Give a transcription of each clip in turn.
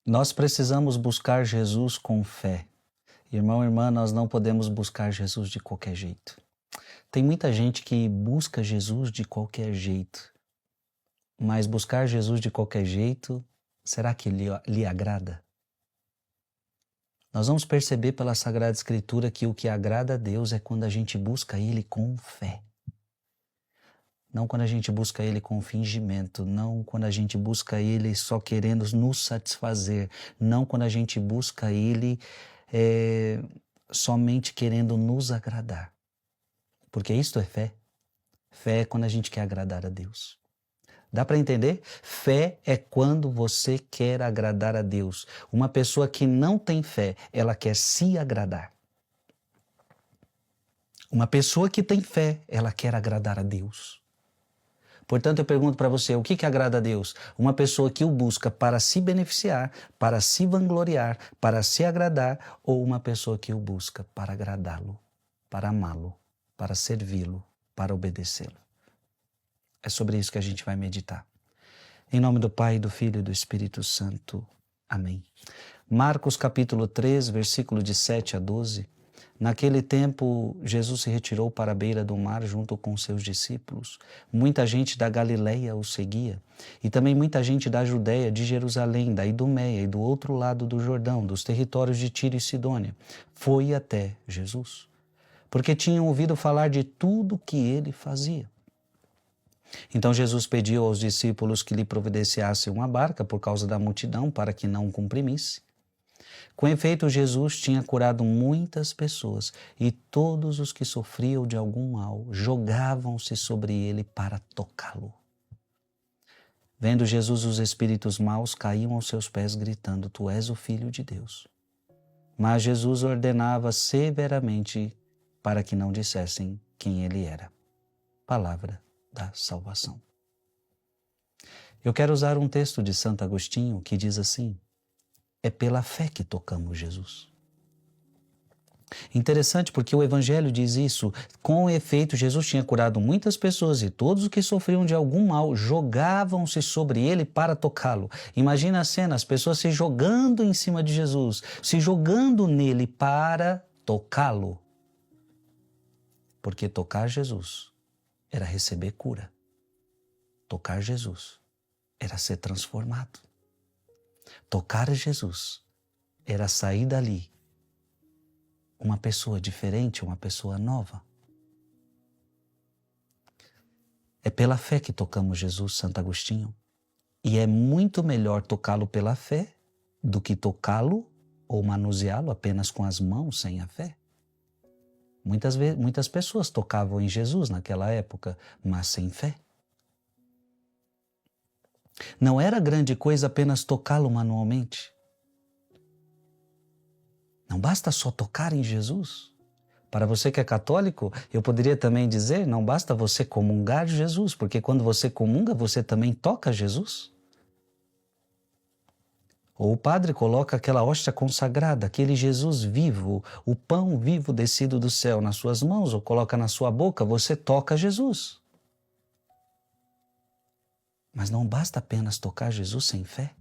Nós precisamos buscar Jesus com fé. Irmão, irmã, nós não podemos buscar Jesus de qualquer jeito. Tem muita gente que busca Jesus de qualquer jeito, mas buscar Jesus de qualquer jeito, será que lhe agrada? Nós vamos perceber pela Sagrada Escritura que o que agrada a Deus é quando a gente busca Ele com fé. Não quando a gente busca Ele com fingimento, não quando a gente busca Ele só querendo nos satisfazer, não quando a gente busca Ele somente querendo nos agradar. Porque isto é fé. Fé é quando a gente quer agradar a Deus. Dá para entender? Fé é quando você quer agradar a Deus. Uma pessoa que não tem fé, ela quer se agradar. Uma pessoa que tem fé, ela quer agradar a Deus. Portanto, eu pergunto para você, o que agrada a Deus? Uma pessoa que o busca para se beneficiar, para se vangloriar, para se agradar, ou uma pessoa que o busca para agradá-lo, para amá-lo, para servi-lo, para obedecê-lo? É sobre isso que a gente vai meditar. Em nome do Pai, do Filho e do Espírito Santo. Amém. Marcos capítulo 3, versículo de 7 a 12. Naquele tempo, Jesus se retirou para a beira do mar junto com seus discípulos. Muita gente da Galileia o seguia, e também muita gente da Judéia, de Jerusalém, da Idumeia e do outro lado do Jordão, dos territórios de Tiro e Sidônia, foi até Jesus, porque tinham ouvido falar de tudo que ele fazia. Então Jesus pediu aos discípulos que lhe providenciassem uma barca por causa da multidão, para que não o comprimisse. Com efeito, Jesus tinha curado muitas pessoas, e todos os que sofriam de algum mal jogavam-se sobre ele para tocá-lo. Vendo Jesus, os espíritos maus caíam aos seus pés, gritando: Tu és o Filho de Deus. Mas Jesus ordenava severamente para que não dissessem quem ele era. Palavra da salvação. Eu quero usar um texto de Santo Agostinho que diz assim: é pela fé que tocamos Jesus. Interessante porque o Evangelho diz isso. Com efeito, Jesus tinha curado muitas pessoas, e todos os que sofriam de algum mal jogavam-se sobre ele para tocá-lo. Imagina a cena, as pessoas se jogando em cima de Jesus, se jogando nele para tocá-lo. Porque tocar Jesus era receber cura. Tocar Jesus era ser transformado. Tocar Jesus era sair dali uma pessoa diferente, uma pessoa nova. É pela fé que tocamos Jesus, Santo Agostinho. E é muito melhor tocá-lo pela fé do que tocá-lo ou manuseá-lo apenas com as mãos sem a fé. Muitas pessoas tocavam em Jesus naquela época, mas sem fé. Não era grande coisa apenas tocá-lo manualmente. Não basta só tocar em Jesus. Para você que é católico, eu poderia também dizer, não basta você comungar Jesus, porque quando você comunga, você também toca Jesus. Ou o padre coloca aquela hóstia consagrada, aquele Jesus vivo, o pão vivo descido do céu nas suas mãos, ou coloca na sua boca, você toca Jesus. Mas não basta apenas tocar Jesus sem fé.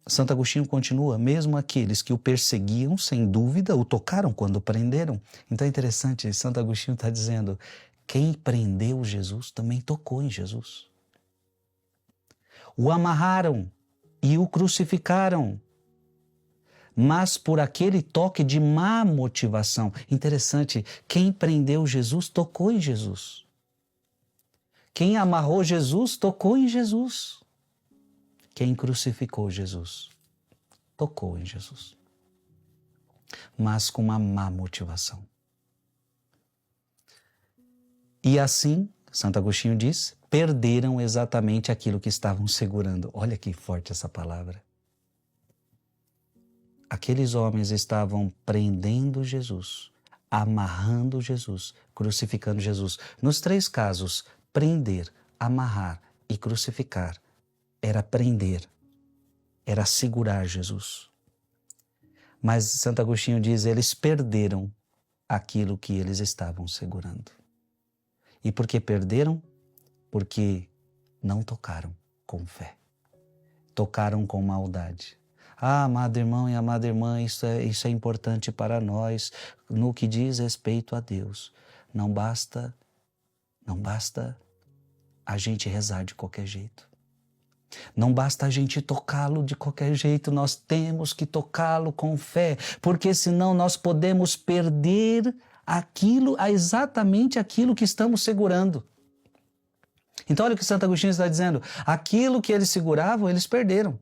Santo Agostinho continua: mesmo aqueles que o perseguiam, sem dúvida, o tocaram quando o prenderam. Então é interessante, Santo Agostinho está dizendo, quem prendeu Jesus também tocou em Jesus. O amarraram e o crucificaram, mas por aquele toque de má motivação. Interessante, quem prendeu Jesus tocou em Jesus. Quem amarrou Jesus tocou em Jesus. Quem crucificou Jesus tocou em Jesus, mas com uma má motivação. E assim, Santo Agostinho diz, perderam exatamente aquilo que estavam segurando. Olha que forte essa palavra. Aqueles homens estavam prendendo Jesus, amarrando Jesus, crucificando Jesus. Nos três casos, prender, amarrar e crucificar, era prender, era segurar Jesus. Mas Santo Agostinho diz, eles perderam aquilo que eles estavam segurando. E por que perderam? Porque não tocaram com fé. tocaram com maldade. Ah, amado irmão e amada irmã, isso é importante para nós no que diz respeito a Deus. Não basta a gente rezar de qualquer jeito. Não basta a gente tocá-lo de qualquer jeito, nós temos que tocá-lo com fé, porque senão nós podemos perder exatamente aquilo que estamos segurando. Então olha o que Santo Agostinho está dizendo, aquilo que eles seguravam, eles perderam.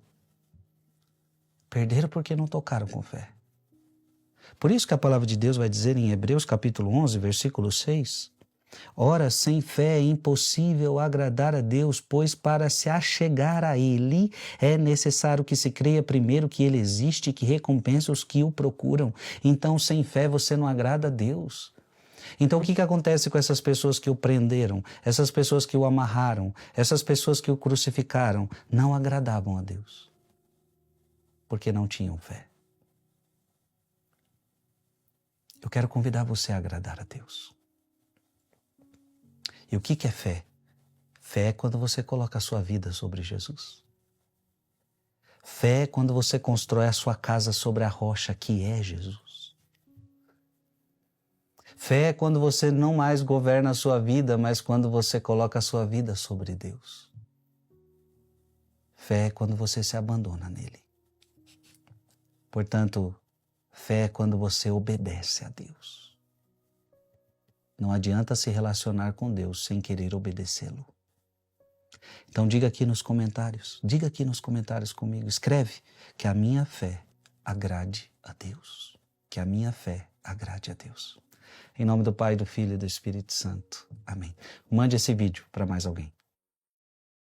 Perderam porque não tocaram com fé. Por isso que a palavra de Deus vai dizer em Hebreus capítulo 11, versículo 6, ora, sem fé é impossível agradar a Deus, pois para se achegar a Ele é necessário que se creia primeiro que Ele existe e que recompensa os que o procuram. Então, sem fé você não agrada a Deus. Então, o que acontece com essas pessoas que o prenderam, essas pessoas que o amarraram, essas pessoas que o crucificaram? Não agradavam a Deus, porque não tinham fé. Eu quero convidar você a agradar a Deus. E o que é fé? Fé é quando você coloca a sua vida sobre Jesus. Fé é quando você constrói a sua casa sobre a rocha que é Jesus. Fé é quando você não mais governa a sua vida, mas quando você coloca a sua vida sobre Deus. Fé é quando você se abandona nele. Portanto, fé é quando você obedece a Deus. Não adianta se relacionar com Deus sem querer obedecê-lo. Então diga aqui nos comentários comigo, escreve que a minha fé agrade a Deus. Que a minha fé agrade a Deus. Em nome do Pai, do Filho e do Espírito Santo. Amém. Mande esse vídeo para mais alguém.